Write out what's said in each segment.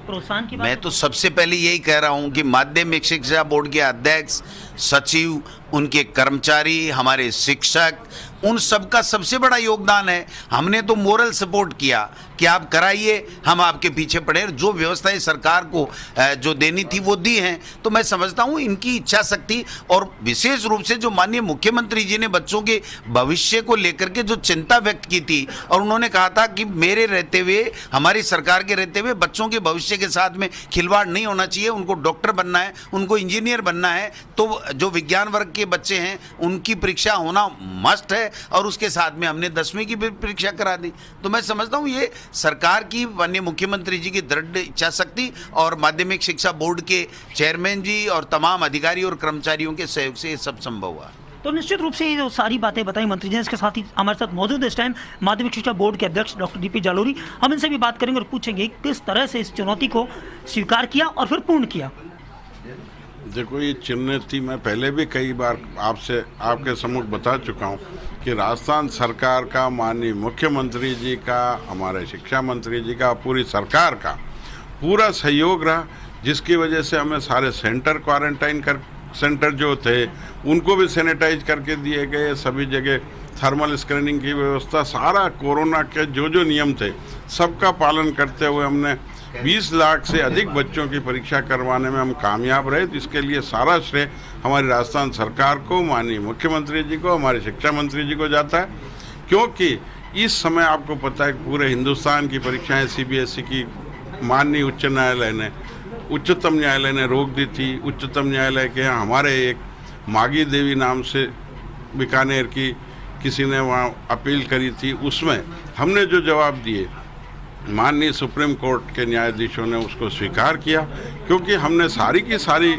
प्रोत्साहन की बात मैं तो सबसे पहले यही कह रहा हूं कि माध्यमिक शिक्षा बोर्ड के अध्यक्ष, सचिव, उनके कर्मचारी, हमारे शिक्षक, उन सबका सबसे बड़ा योगदान है। हमने तो मोरल सपोर्ट किया कि आप कराइए, हम आपके पीछे पड़े। जो व्यवस्थाएं सरकार को जो देनी थी वो दी हैं। तो मैं समझता हूं इनकी इच्छा शक्ति, और विशेष रूप से जो माननीय मुख्यमंत्री जी ने बच्चों के भविष्य को लेकर के जो चिंता व्यक्त की थी, और उन्होंने कहा था कि मेरे रहते हुए, हमारी सरकार के रहते हुए बच्चों के भविष्य के साथ में खिलवाड़ नहीं होना चाहिए। उनको डॉक्टर बनना है, उनको इंजीनियर बनना है, तो जो विज्ञान वर्ग के बच्चे हैं उनकी परीक्षा होना मस्ट है, और उसके साथ में हमने 10वीं की भी परीक्षा करा दी। तो मैं समझता हूँ ये सरकार की, माननीय मुख्यमंत्री जी की दृढ़ इच्छा शक्ति और माध्यमिक शिक्षा बोर्ड के चेयरमैन जी और तमाम अधिकारी और कर्मचारियों के सहयोग से ये सब संभव हुआ। तो निश्चित रूप से ये जो सारी बातें बताई मंत्री जी ने, इसके साथ ही हमारे साथ मौजूद इस टाइम माध्यमिक शिक्षा बोर्ड के अध्यक्ष डॉक्टर डीपी जालोरी। हम इनसे भी बात करेंगे और पूछेंगे किस तरह से इस चुनौती को स्वीकार किया और फिर पूर्ण किया। देखो, ये चुनौती मैं पहले भी कई बार आपसे, आपके सम्मुख बता चुका हूँ कि राजस्थान सरकार का, माननीय मुख्यमंत्री जी का, हमारे शिक्षा मंत्री जी का, पूरी सरकार का पूरा सहयोग रहा, जिसकी वजह से हमें सारे सेंटर, क्वारंटाइन कर सेंटर जो थे उनको भी सैनिटाइज करके दिए गए। सभी जगह थर्मल स्क्रीनिंग की व्यवस्था, सारा कोरोना के जो नियम थे सबका पालन करते हुए हमने 20 लाख से अधिक बच्चों की परीक्षा करवाने में हम कामयाब रहे। तो इसके लिए सारा श्रेय हमारी राजस्थान सरकार को, माननीय मुख्यमंत्री जी को, हमारे शिक्षा मंत्री जी को जाता है। क्योंकि इस समय आपको पता है पूरे हिंदुस्तान की परीक्षाएं CBSE की माननीय उच्चतम न्यायालय ने रोक दी थी। उच्चतम न्यायालय के यहाँ हमारे एक मागी देवी नाम से बीकानेर की किसी ने वहाँ अपील करी थी, उसमें हमने जो जवाब दिए माननीय सुप्रीम कोर्ट के न्यायाधीशों ने उसको स्वीकार किया, क्योंकि हमने सारी की सारी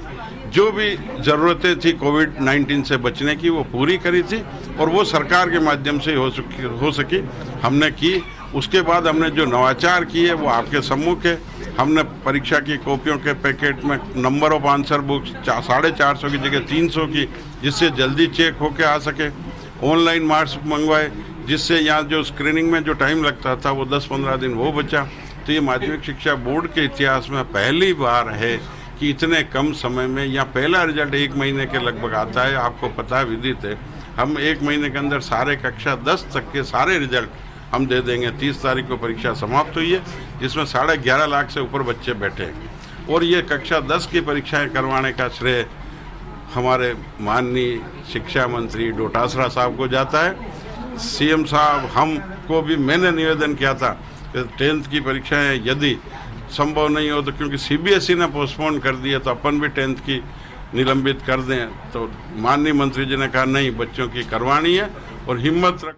जो भी ज़रूरतें थी कोविड-19 से बचने की वो पूरी करी थी, और वो सरकार के माध्यम से हो सकी हमने की। उसके बाद हमने जो नवाचार किए वो आपके सम्मुख है। हमने परीक्षा की कॉपियों के पैकेट में नंबर ऑफ आंसर बुक्स 450 की जगह 300 की, जिससे जल्दी चेक होके आ सके। ऑनलाइन मार्क्स मंगवाए, जिससे यहाँ जो स्क्रीनिंग में जो टाइम लगता था वो 10-15 दिन वो बचा। तो ये माध्यमिक शिक्षा बोर्ड के इतिहास में पहली बार है कि इतने कम समय में, यहाँ पहला रिजल्ट 1 महीने के लगभग आता है। आपको पता है, विदित है, हम 1 महीने के अंदर सारे कक्षा 10 तक के सारे रिजल्ट हम दे देंगे। 30 तारीख को परीक्षा समाप्त हुई है, जिसमें 11.5 लाख से ऊपर बच्चे बैठे हैं, और ये कक्षा 10 की परीक्षाएं करवाने का श्रेय हमारे माननीय शिक्षा मंत्री डोटासरा साहब को जाता है। CM साहब, हमको भी मैंने निवेदन किया था कि 10th की परीक्षाएं यदि संभव नहीं हो तो, क्योंकि CBSE ने पोस्टपोन कर दिया, तो अपन भी 10th की निलंबित कर दें। तो माननीय मंत्री जी ने कहा नहीं, बच्चों की करवानी है, और हिम्मत रख